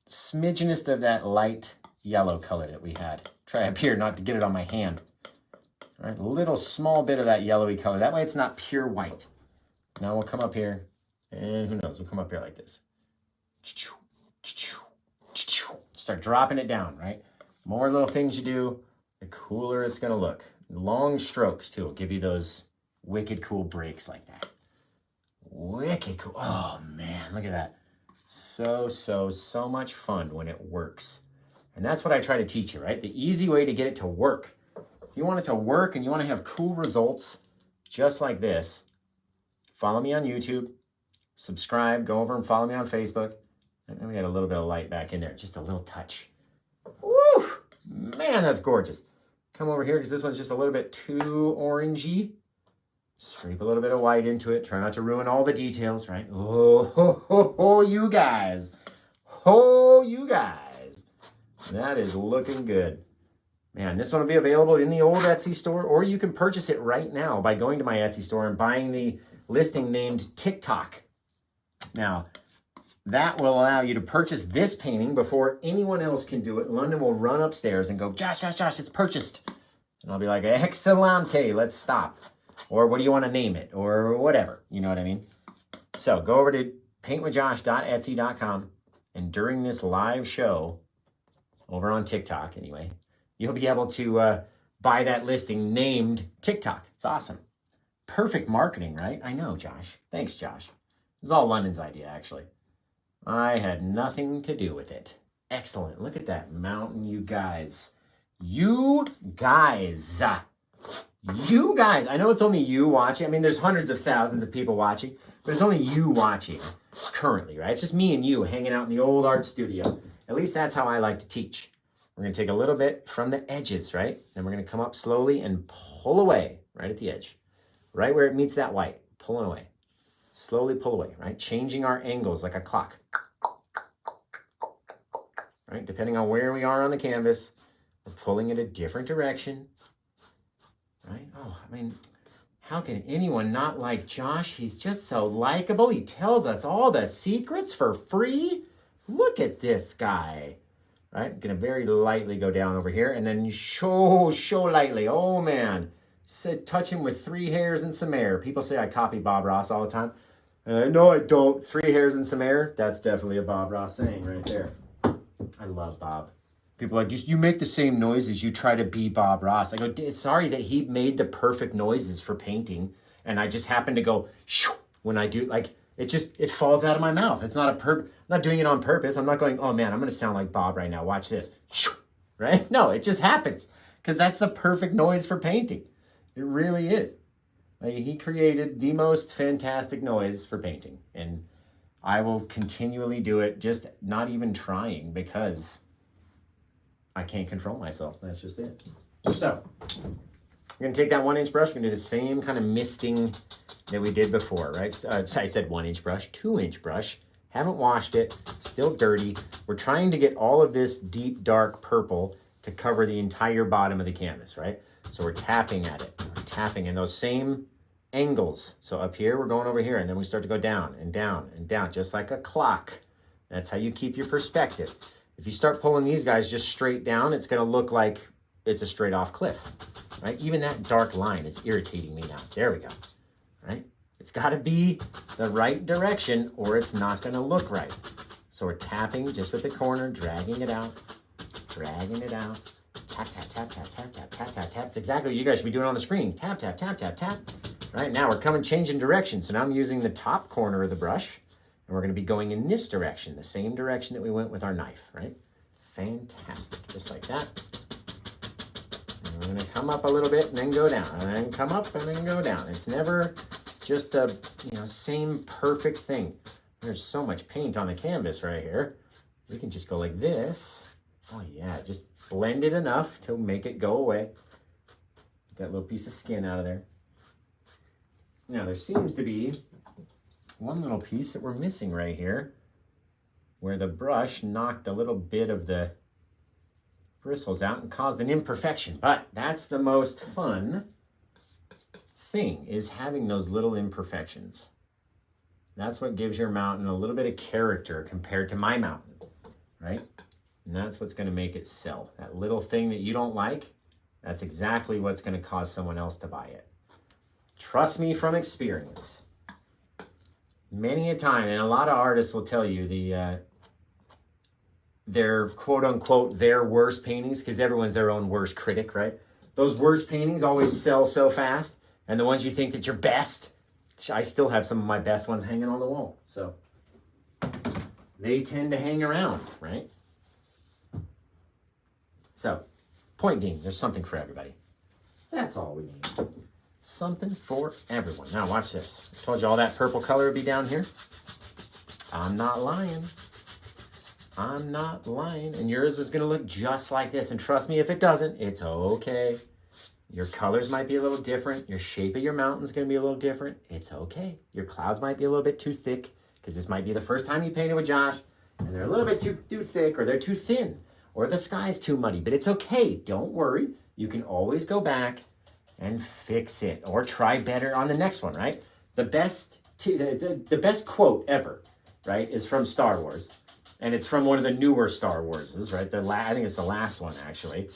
smidgenest of that light yellow color that we had. Try up here not to get it on my hand. All right, a little small bit of that yellowy color. That way it's not pure white. Now we'll come up here, and who knows, we'll come up here like this. Start dropping it down, right? More little things you do, the cooler it's going to look. Long strokes, too, will give you those wicked cool breaks like that. Wicked cool. Oh, man, look at that. So much fun when it works. And that's what I try to teach you, right? The easy way to get it to work. If you want it to work and you want to have cool results just like this, follow me on YouTube, subscribe, go over and follow me on Facebook. And we got a little bit of light back in there, just a little touch. Woo! Man, that's gorgeous. Come over here because this one's just a little bit too orangey. Scrape a little bit of white into it. Try not to ruin all the details, right? Oh, you guys. Oh, you guys. That is looking good. Man, this one will be available in the old Etsy store, or you can purchase it right now by going to my Etsy store and buying the listing named TikTok. Now, that will allow you to purchase this painting before anyone else can do it. London will run upstairs and go, Josh, it's purchased. And I'll be like, excellente, let's stop. Or what do you want to name it? Or whatever, you know what I mean? So go over to paintwithjosh.etsy.com, and during this live show, over on TikTok anyway, you'll be able to buy that listing named TikTok. It's awesome. Perfect marketing, right? I know, Josh. Thanks, Josh. This is all London's idea, actually. I had nothing to do with it. Excellent. Look at that mountain, you guys. You guys. I know it's only you watching. I mean, there's hundreds of thousands of people watching, but it's only you watching currently, right? It's just me and you hanging out in the old art studio. At least that's how I like to teach. We're going to take a little bit from the edges, right? And we're going to come up slowly and pull away right at the edge, right where it meets that white, pulling away. Slowly pull away, right? Changing our angles like a clock, right? Depending on where we are on the canvas, we're pulling in a different direction, right? Oh, I mean, how can anyone not like Josh? He's just so likable. He tells us all the secrets for free. Look at this guy. Right, I'm gonna very lightly go down over here and then show lightly. Oh man, touch him with 3 hairs and some air. People say I copy Bob Ross all the time. No, I don't. 3 hairs and some air. That's definitely a Bob Ross saying right there. I love Bob. People are like, you make the same noises. You try to be Bob Ross. I go, sorry that he made the perfect noises for painting, and I just happen to go shoo when I do. Like it falls out of my mouth. It's not I'm not doing it on purpose. I'm not going, oh man, I'm going to sound like Bob right now. Watch this. Right? No, it just happens because that's the perfect noise for painting. It really is. Like, he created the most fantastic noise for painting. And I will continually do it, just not even trying, because I can't control myself. That's just it. So we're going to take that 1-inch brush. We're going to do the same kind of misting that we did before, right? I said 1-inch brush, 2-inch brush. Haven't washed it, still dirty. We're trying to get all of this deep, dark purple to cover the entire bottom of the canvas, right? So we're tapping at it. We're tapping in those same angles. So up here, we're going over here, and then we start to go down and down and down, just like a clock. That's how you keep your perspective. If you start pulling these guys just straight down, it's going to look like it's a straight off cliff, right? Even that dark line is irritating me now. There we go, right? It's got to be the right direction or it's not going to look right. So we're tapping just with the corner, dragging it out, tap, tap, tap, tap, tap, tap, tap, tap, tap. It's exactly what you guys should be doing on the screen. Tap, tap, tap, tap, tap. Right now we're changing direction. So now I'm using the top corner of the brush, and we're going to be going in this direction, the same direction that we went with our knife, right? Fantastic, just like that. And we're going to come up a little bit and then go down, and then come up and then go down. It's never just the same perfect thing. There's so much paint on the canvas right here. We can just go like this. Oh yeah, just blend it enough to make it go away. Get that little piece of skin out of there. Now there seems to be one little piece that we're missing right here, where the brush knocked a little bit of the bristles out and caused an imperfection. But that's the most fun thing, is having those little imperfections. That's what gives your mountain a little bit of character compared to my mountain, right? And that's what's going to make it sell. That little thing that you don't like, that's exactly what's going to cause someone else to buy it. Trust me from experience. Many a time, and a lot of artists will tell you their quote-unquote their worst paintings, because everyone's their own worst critic, right? Those worst paintings always sell so fast, and the ones you think that you're best, I still have some of my best ones hanging on the wall. So they tend to hang around, right? So, point being, there's something for everybody. That's all we need. Something for everyone. Now watch this. I told you all that purple color would be down here. I'm not lying. I'm not lying. And yours is going to look just like this. And trust me, if it doesn't, it's okay. Your colors might be a little different. Your shape of your mountain's going to be a little different. It's okay. Your clouds might be a little bit too thick, because this might be the first time you painted with Josh, and they're a little bit too thick, or they're too thin, or the sky's too muddy. But it's okay. Don't worry. You can always go back and fix it, or try better on the next one, right? The best quote ever, right, is from Star Wars. And it's from one of the newer Star Warses, right? I think it's the last one, actually.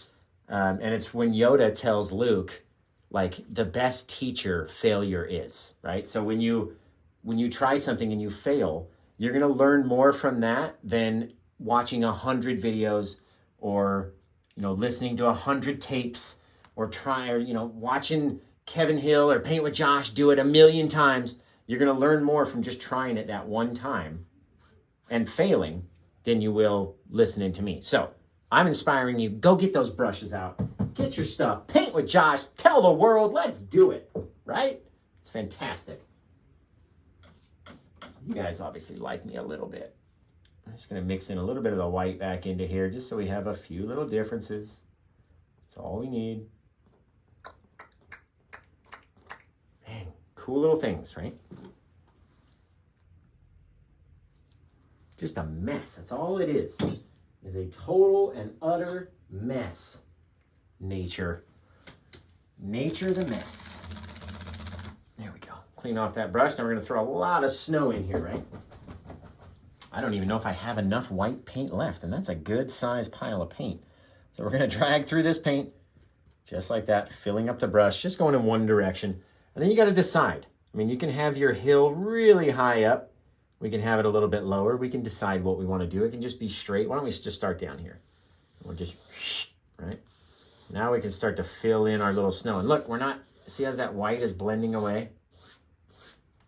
And it's when Yoda tells Luke, like, the best teacher failure is, right? So when you try something and you fail, you're going to learn more from that than watching 100 videos, or, listening to 100 tapes, or watching Kevin Hill or Paint with Josh do it 1,000,000 times. You're going to learn more from just trying it that one time and failing than you will listening to me. So I'm inspiring you. Go get those brushes out. Get your stuff. Paint with Josh. Tell the world. Let's do it. Right? It's fantastic. You guys obviously like me a little bit. I'm just gonna mix in a little bit of the white back into here just so we have a few little differences. That's all we need. Man, cool little things, right? Just a mess, that's all it is a total and utter mess. Nature the mess. There we go. Clean off that brush. Now we're gonna throw a lot of snow in here, right? I don't even know if I have enough white paint left, and that's a good size pile of paint. So we're gonna drag through this paint just like that, filling up the brush, just going in one direction. And then you gotta decide. I mean, you can have your hill really high up. We can have it a little bit lower. We can decide what we wanna do. It can just be straight. Why don't we just start down here? We'll just, right? Now we can start to fill in our little snow. And look, we're not, see as that white is blending away?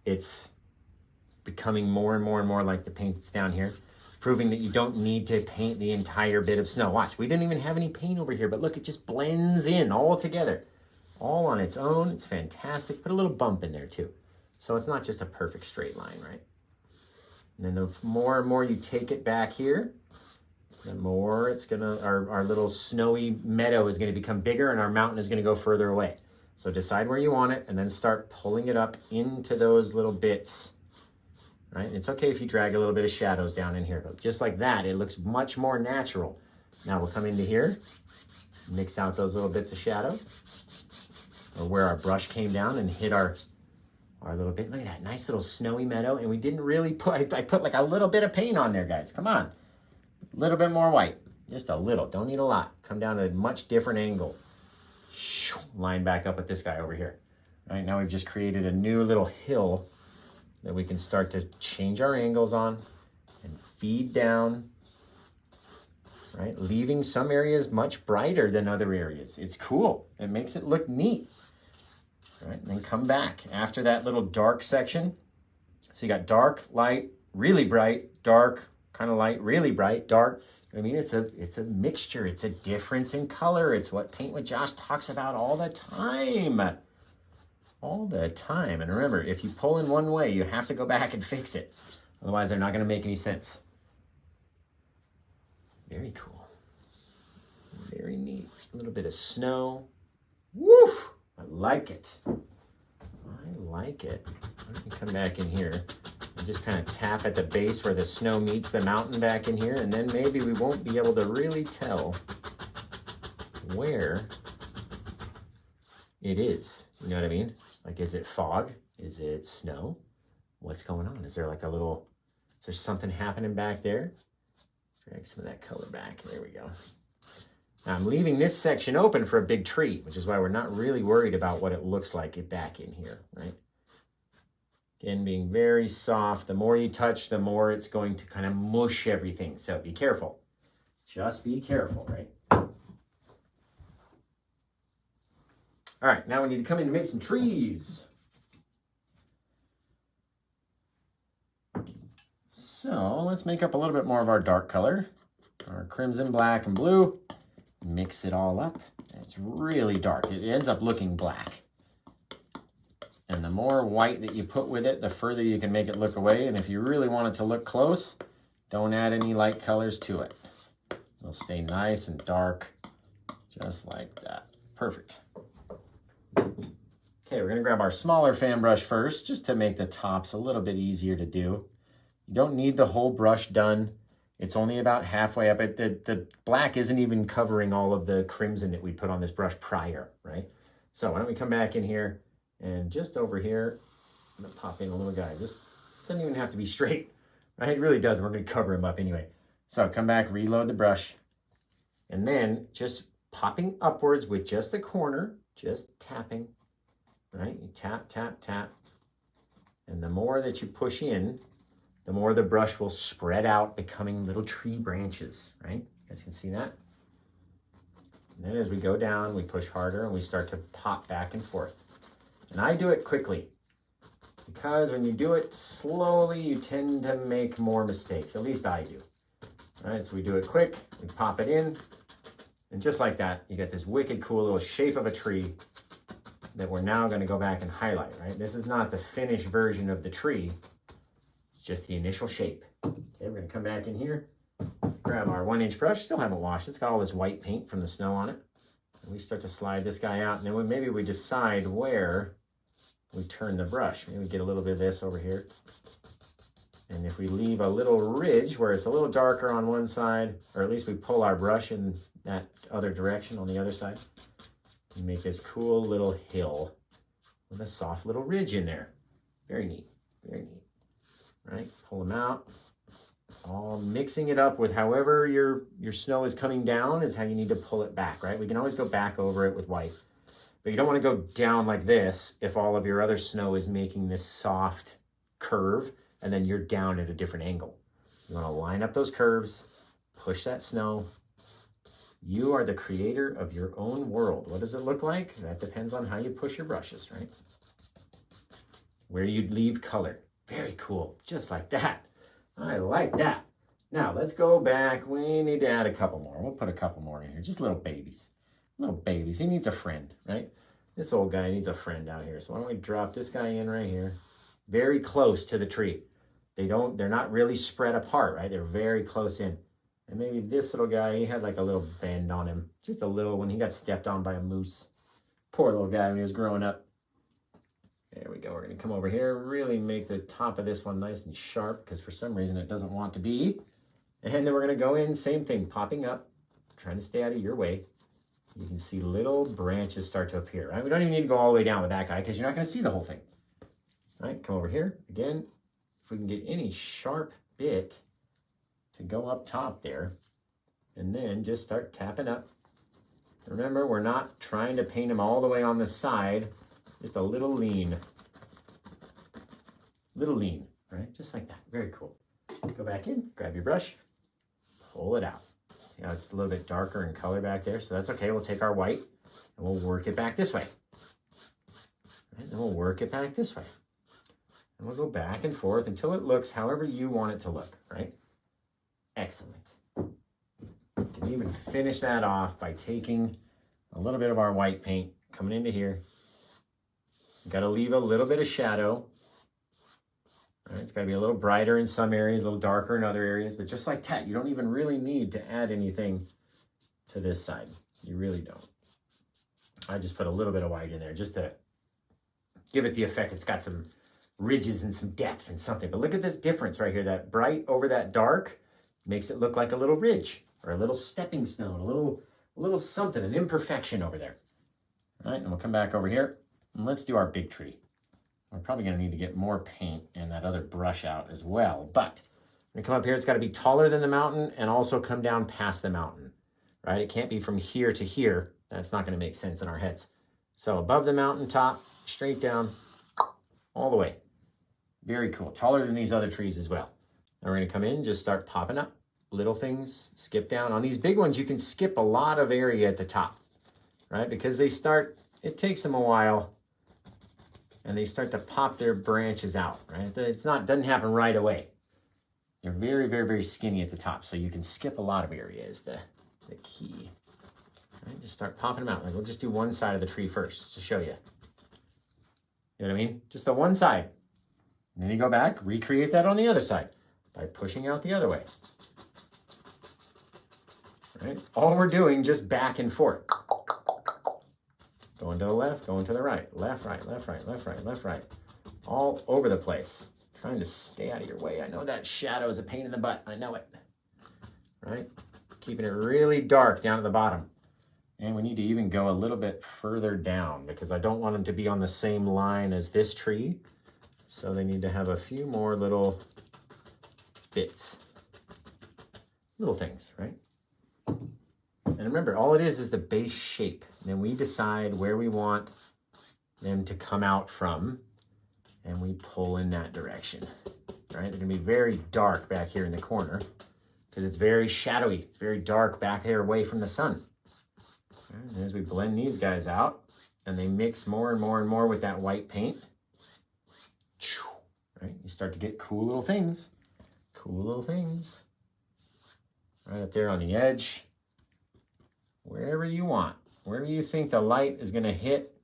It's becoming more and more and more like the paint that's down here, proving that you don't need to paint the entire bit of snow. Watch, we didn't even have any paint over here, but look, it just blends in all together, all on its own. It's fantastic. Put a little bump in there too. So it's not just a perfect straight line, right? And then the more and more you take it back here, the more it's gonna, our little snowy meadow is gonna become bigger and our mountain is gonna go further away. So decide where you want it and then start pulling it up into those little bits, right? It's okay if you drag a little bit of shadows down in here, but just like that, it looks much more natural. Now we'll come into here, mix out those little bits of shadow, or where our brush came down and hit our little bit. Look at that nice little snowy meadow. And we didn't really put, I put like a little bit of paint on there, guys. Come on. A little bit more white, just a little, don't need a lot. Come down at a much different angle. Line back up with this guy over here. Right now we've just created a new little hill that we can start to change our angles on and feed down, right? Leaving some areas much brighter than other areas. It's cool, it makes it look neat. Right, and then come back after that little dark section. So you got dark, light, really bright, dark, kind of light, really bright, dark. I mean, it's a mixture. It's a difference in color. It's what Paint with Josh talks about all the time. All the time. And remember, if you pull in one way, you have to go back and fix it. Otherwise, they're not going to make any sense. Very cool. Very neat. A little bit of snow. Woof! I like it. I like it. Let me come back in here. Just kind of tap at the base where the snow meets the mountain back in here, and then maybe we won't be able to really tell where it is. You know what I mean? Like, is it fog? Is it snow? What's going on? Is there like a little, is there something happening back there? Drag some of that color back. There we go. Now I'm leaving this section open for a big tree, which is why we're not really worried about what it looks like back in here, right? Again, being very soft. The more you touch, the more it's going to kind of mush everything. So be careful. Just be careful, right? All right, now we need to come in and make some trees. So let's make up a little bit more of our dark color. Our crimson, black, and blue. Mix it all up. It's really dark. It ends up looking black. And the more white that you put with it, the further you can make it look away. And if you really want it to look close, don't add any light colors to it. It'll stay nice and dark, just like that. Perfect. Okay, we're gonna grab our smaller fan brush first, just to make the tops a little bit easier to do. You don't need the whole brush done. It's only about halfway up. The black isn't even covering all of the crimson that we put on this brush prior, right? So why don't we come back in here, and just over here, I'm gonna pop in a little guy. This doesn't even have to be straight, right? It really doesn't. We're gonna cover him up anyway. So come back, reload the brush, and then just popping upwards with just the corner, just tapping, right? You tap, tap, tap. And the more that you push in, the more the brush will spread out, becoming little tree branches, right? You guys can see that? And then as we go down, we push harder and we start to pop back and forth. And I do it quickly, because when you do it slowly, you tend to make more mistakes. At least I do. All right, so we do it quick, we pop it in, and just like that, you get this wicked cool little shape of a tree that we're now gonna go back and highlight, right? This is not the finished version of the tree, it's just the initial shape. Okay, we're gonna come back in here, grab our 1-inch brush, still haven't washed. It's got all this white paint from the snow on it. And we start to slide this guy out, and then maybe we decide where we turn the brush. Maybe we get a little bit of this over here. And if we leave a little ridge where it's a little darker on one side, or at least we pull our brush in that other direction on the other side, we make this cool little hill with a soft little ridge in there. Very neat, very neat. Right, pull them out. All mixing it up with however your snow is coming down is how you need to pull it back, right? We can always go back over it with white, but you don't want to go down like this if all of your other snow is making this soft curve and then you're down at a different angle. You want to line up those curves, push that snow. You are the creator of your own world. What does it look like? That depends on how you push your brushes, right? Where you leave color. Very cool, just like that. I like that. Now let's go back. We need to add a couple more. We'll put a couple more in here. Just little babies. Little babies. He needs a friend, right? This old guy needs a friend out here. So why don't we drop this guy in right here? Very close to the tree. They're not really spread apart, right? They're very close in. And maybe this little guy, he had like a little bend on him. Just a little when he got stepped on by a moose. Poor little guy when he was growing up. There we go. We're going to come over here, really make the top of this one nice and sharp because for some reason it doesn't want to be. And then we're going to go in, same thing, popping up, trying to stay out of your way. You can see little branches start to appear, right? We don't even need to go all the way down with that guy because you're not going to see the whole thing. All right, come over here. Again, if we can get any sharp bit to go up top there, and then just start tapping up. Remember, we're not trying to paint them all the way on the side. Just a little lean, right? Just like that, very cool. Go back in, grab your brush, pull it out. See how it's a little bit darker in color back there? So that's okay, we'll take our white and we'll work it back this way. Right? Then we'll work it back this way. And we'll go back and forth until it looks however you want it to look, right? Excellent. You can even finish that off by taking a little bit of our white paint, coming into here. Got to leave a little bit of shadow. All right, it's got to be a little brighter in some areas, a little darker in other areas, but just like that, you don't even really need to add anything to this side. You really don't. I just put a little bit of white in there just to give it the effect. It's got some ridges and some depth and something. But look at this difference right here. That bright over that dark makes it look like a little ridge or a little stepping stone, a little something, an imperfection over there. All right, and we'll come back over here. And let's do our big tree. We're probably going to need to get more paint and that other brush out as well. But when you come up here, it's got to be taller than the mountain and also come down past the mountain, right? It can't be from here to here. That's not going to make sense in our heads. So above the mountain top, straight down, all the way. Very cool. Taller than these other trees as well. Now we're going to come in, just start popping up. Little things, skip down. On these big ones, you can skip a lot of area at the top, right? Because it takes them a while. And they start to pop their branches out, right? Doesn't happen right away. They're very, very, very skinny at the top, so you can skip a lot of area is the key. Right? Just start popping them out. Like we'll just do one side of the tree first, just to show you. You know what I mean? Just the one side. And then you go back, recreate that on the other side by pushing out the other way. Right? It's all we're doing, just back and forth. Going to the left, going to the right, left, right, left, right, left, right, left, right. All over the place. Trying to stay out of your way. I know that shadow is a pain in the butt. I know it. Right? Keeping it really dark down at the bottom. And we need to even go a little bit further down because I don't want them to be on the same line as this tree. So they need to have a few more little bits. Little things, right? And remember, all it is the base shape. And then we decide where we want them to come out from, and we pull in that direction, right? They're gonna be very dark back here in the corner because it's very shadowy. It's very dark back here away from the sun. Right, and as we blend these guys out, and they mix more and more and more with that white paint, right? You start to get cool little things. Cool little things. Right up there on the edge. Wherever you want, wherever you think the light is going to hit,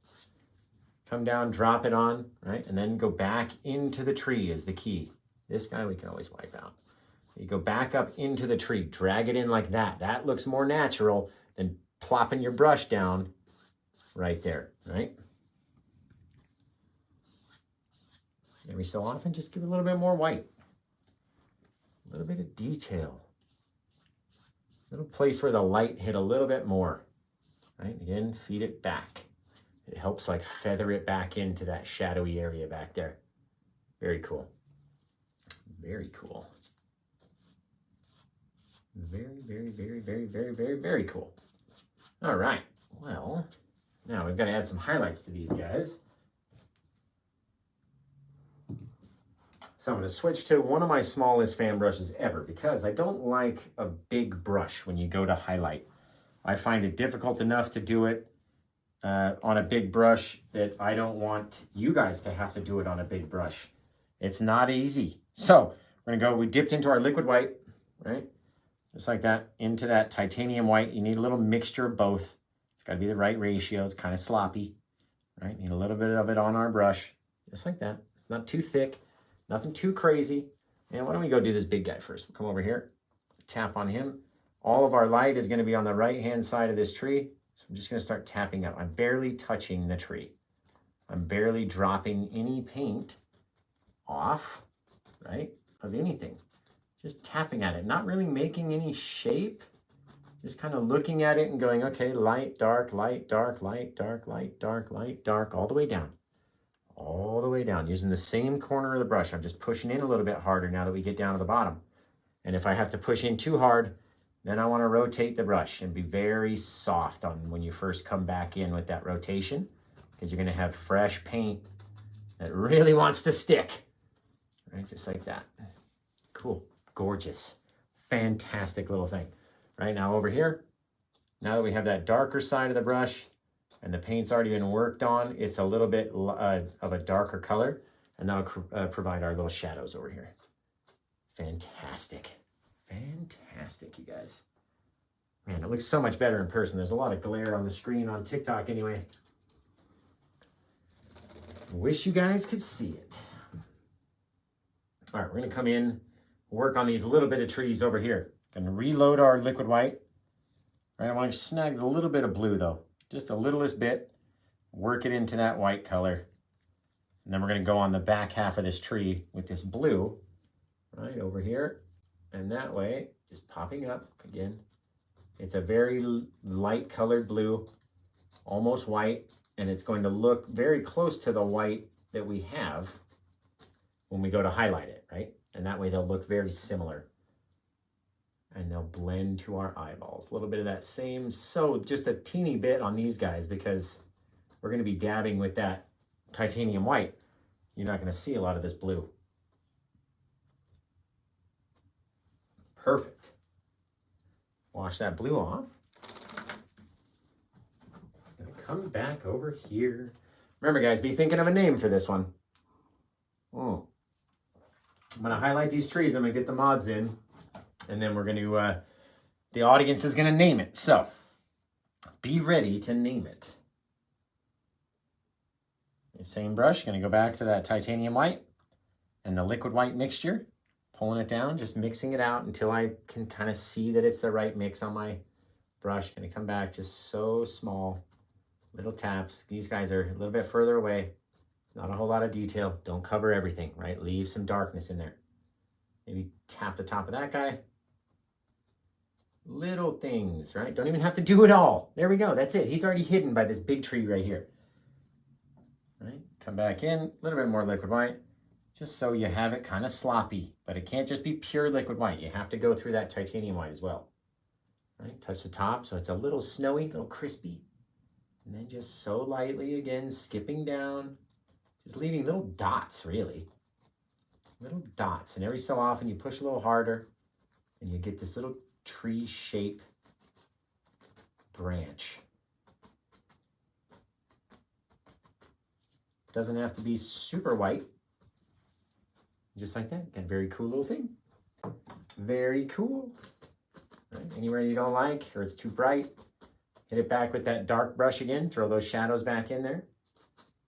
come down, drop it on, right? And then go back into the tree is the key. This guy we can always wipe out. You go back up into the tree, drag it in like that. That looks more natural than plopping your brush down right there, right? Every so often, just give it a little bit more white. A little bit of detail. A little place where the light hit a little bit more, right? Again, feed it back. It helps like feather it back into that shadowy area back there. Very cool. Very cool. Very, very, very, very, very, very, very cool. All right. Well, now we've got to add some highlights to these guys. So I'm going to switch to one of my smallest fan brushes ever because I don't like a big brush when you go to highlight. I find it difficult enough to do it on a big brush that I don't want you guys to have to do it on a big brush. It's not easy. So we're going to go, we dipped into our liquid white, right? Just like that, into that titanium white. You need a little mixture of both. It's got to be the right ratio. It's kind of sloppy, right? Need a little bit of it on our brush, just like that. It's not too thick, nothing too crazy. And why don't we go do this big guy first? We'll come over here, tap on him. All of our light is going to be on the right-hand side of this tree. So I'm just going to start tapping up. I'm barely touching the tree. I'm barely dropping any paint off, right, of anything. Just tapping at it, not really making any shape. Just kind of looking at it and going, okay, light, dark, light, dark, light, dark, light, dark, light, dark, all the way down. All the way down, using the same corner of the brush. I'm just pushing in a little bit harder now that we get down to the bottom. And if I have to push in too hard, then I want to rotate the brush and be very soft on when you first come back in with that rotation, because you're going to have fresh paint that really wants to stick, right? Just like that. Cool. Gorgeous. Fantastic little thing. Right now over here, now that we have that darker side of the brush and the paint's already been worked on, it's a little bit of a darker color, and that'll provide our little shadows over here. Fantastic. Fantastic, you guys. Man, it looks so much better in person. There's a lot of glare on the screen on TikTok anyway. Wish you guys could see it. All right, we're gonna come in, work on these little bit of trees over here. Gonna reload our liquid white. All right, I want to snag a little bit of blue though, just a littlest bit. Work it into that white color. And then we're gonna go on the back half of this tree with this blue, right over here. And that way, just popping up again. It's a very light colored blue, almost white, and it's going to look very close to the white that we have when we go to highlight it, right? And that way they'll look very similar. And they'll blend to our eyeballs. A little bit of that same, so just a teeny bit on these guys because we're gonna be dabbing with that titanium white. You're not gonna see a lot of this blue. Perfect. Wash that blue off. Gonna come back over here. Remember guys, be thinking of a name for this one. I'm gonna highlight these trees. I'm gonna get the mods in, and then we're gonna, the audience is gonna name it. So, be ready to name it. The same brush, gonna go back to that titanium white and the liquid white mixture, pulling it down, just mixing it out until I can kind of see that it's the right mix on my brush. Gonna come back just so small, little taps. These guys are a little bit further away. Not a whole lot of detail. Don't cover everything, right? Leave some darkness in there. Maybe tap the top of that guy. Little things, right? Don't even have to do it all. There we go. That's it. He's already hidden by this big tree right here. Right? Come back in. A little bit more liquid white. Just so you have it kind of sloppy. But it can't just be pure liquid white. You have to go through that titanium white as well. Right? Touch the top so it's a little snowy, a little crispy. And then just so lightly again, skipping down. Just leaving little dots, really. Little dots. And every so often you push a little harder and you get this little tree shape branch. Doesn't have to be super white. Just like that. Got a very cool little thing. Very cool. Right. Anywhere you don't like or it's too bright, hit it back with that dark brush again. Throw those shadows back in there.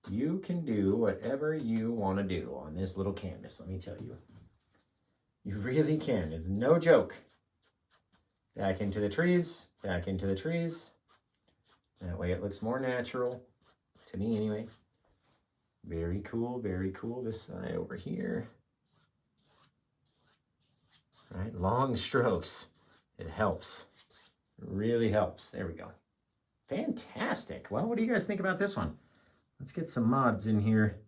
You can do whatever you want to do on this little canvas, let me tell you. You really can. It's no joke. Back into the trees, back into the trees. That way it looks more natural, to me anyway. Very cool, very cool. This side over here. All right, long strokes. It helps. It really helps. There we go. Fantastic. Well, what do you guys think about this one? Let's get some mods in here.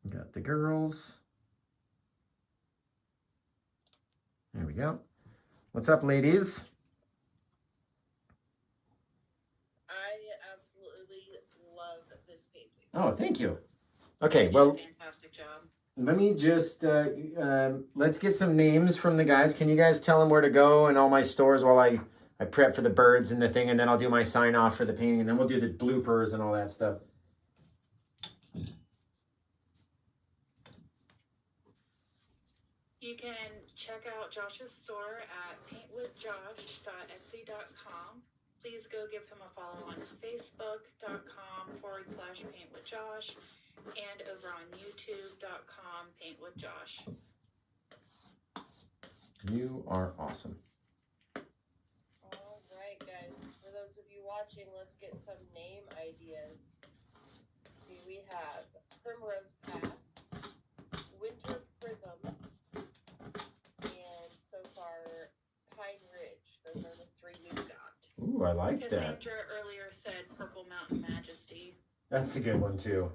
We got the girls. There we go. What's up, ladies? I absolutely love this painting. Oh, thank you. Okay, well, Fantastic job. let me just, let's get some names from the guys. Can you guys tell them where to go in all my stores while I prep for the birds and the thing, and then I'll do my sign off for the painting, and then we'll do the bloopers and all that stuff. You can check out Josh's store at paintwithjosh.etsy.com. Please go give him a follow on facebook.com/paintwithjosh and over on youtube.com/paintwithjosh. You are awesome. All right, guys. For those of you watching, let's get some name ideas. See, we have Primrose Pass, Winter Prism, and so far Pine Ridge. Those are the three we've got. Ooh, I like that. Cassandra earlier said Purple Mountain Majesty. That's a good one, too.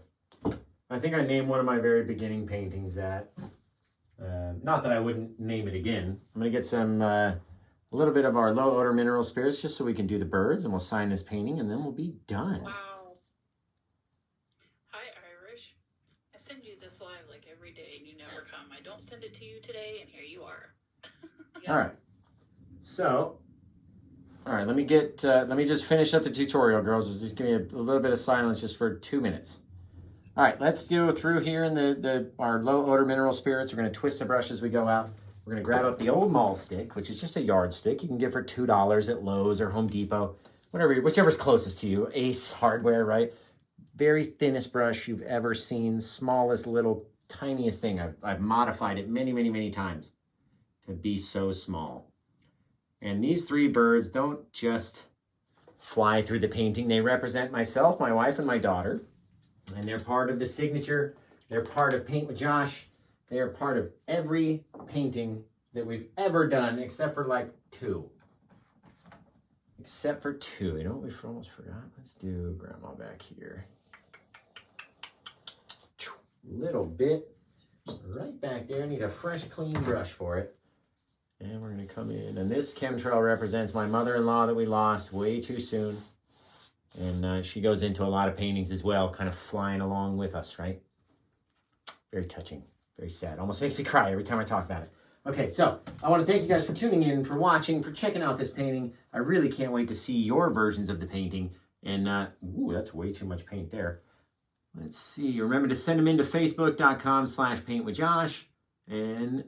I think I named one of my very beginning paintings that. Not that I wouldn't name it again. I'm going to get some, a little bit of our low odor mineral spirits just so we can do the birds, and we'll sign this painting, and then we'll be done. Wow. Hi, Irish. I send you this live like every day and you never come. I don't send it to you today and here you are. All right. So, all right, let me just finish up the tutorial, girls. Just give me a little bit of silence just for 2 minutes. All right, let's go through here in our low odor mineral spirits. We're going to twist the brush as we go out. We're going to grab up the old mall stick, which is just a yardstick. You can get for $2 at Lowe's or Home Depot, whichever's closest to you. Ace Hardware, right? Very thinnest brush you've ever seen. Smallest, little, tiniest thing. I've modified it many, many, many times to be so small. And these three birds don't just fly through the painting. They represent myself, my wife, and my daughter. And they're part of the signature. They're part of Paint with Josh. They are part of every painting that we've ever done, except for like 2. Except for 2. You know what we almost forgot? Let's do Grandma back here. Little bit right back there. I need a fresh, clean brush for it. And we're going to come in. And this chemtrail represents my mother-in-law that we lost way too soon. And she goes into a lot of paintings as well, kind of flying along with us, right? Very touching, very sad. Almost makes me cry every time I talk about it. Okay, so I want to thank you guys for tuning in, for watching, for checking out this painting. I really can't wait to see your versions of the painting. And, ooh, that's way too much paint there. Let's see. Remember to send them into facebook.com/paintwithjosh. And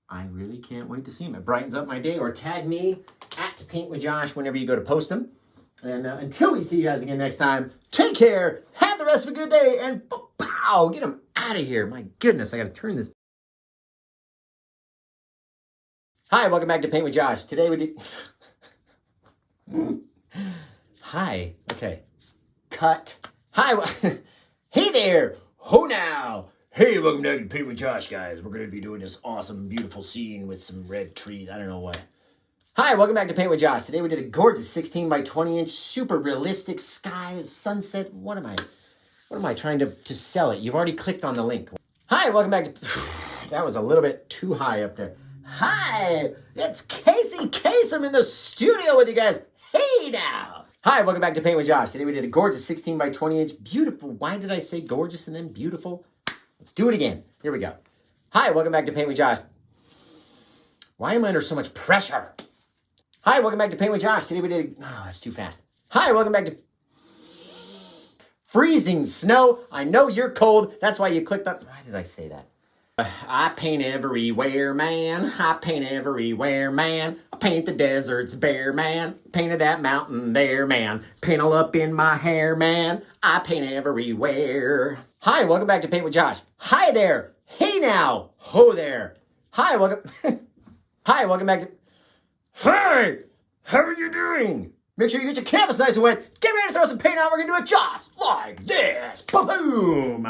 I really can't wait to see them. It brightens up my day. Or tag me at PaintWithJosh whenever you go to post them. And until we see you guys again next time, take care, have the rest of a good day, and bow, get them out of here. My goodness, I got to turn this. Hi, welcome back to Paint with Josh. Today we did... Hi, okay. Cut. Hi, hey there, ho now. Hey, welcome back to Paint with Josh, guys. We're going to be doing this awesome, beautiful scene with some red trees. I don't know what. Hi, welcome back to Paint with Josh. Today we did a gorgeous 16 by 20 inch, super realistic sky, sunset. What am I trying to sell it? You've already clicked on the link. Hi, welcome back to, that was a little bit too high up there. Hi, it's Casey Case. I'm in the studio with you guys. Hey now. Hi, welcome back to Paint with Josh. Today we did a gorgeous 16 by 20 inch, beautiful. Why did I say gorgeous and then beautiful? Let's do it again. Here we go. Hi, welcome back to Paint with Josh. Why am I under so much pressure? Hi, welcome back to Paint with Josh. Today we did... Oh, that's too fast. Hi, welcome back to... Freezing snow. I know you're cold. That's why you clicked on... Why did I say that? I paint everywhere, man. I paint everywhere, man. I paint the deserts bare, man. Painted that mountain there, man. Paint all up in my hair, man. I paint everywhere. Hi, welcome back to Paint with Josh. Hi there. Hey now, ho there. Hi, welcome. Hi, welcome back to. Hey, how are you doing? Make sure you get your canvas nice and wet. Get ready to throw some paint on. We're gonna do it just like this. Boom!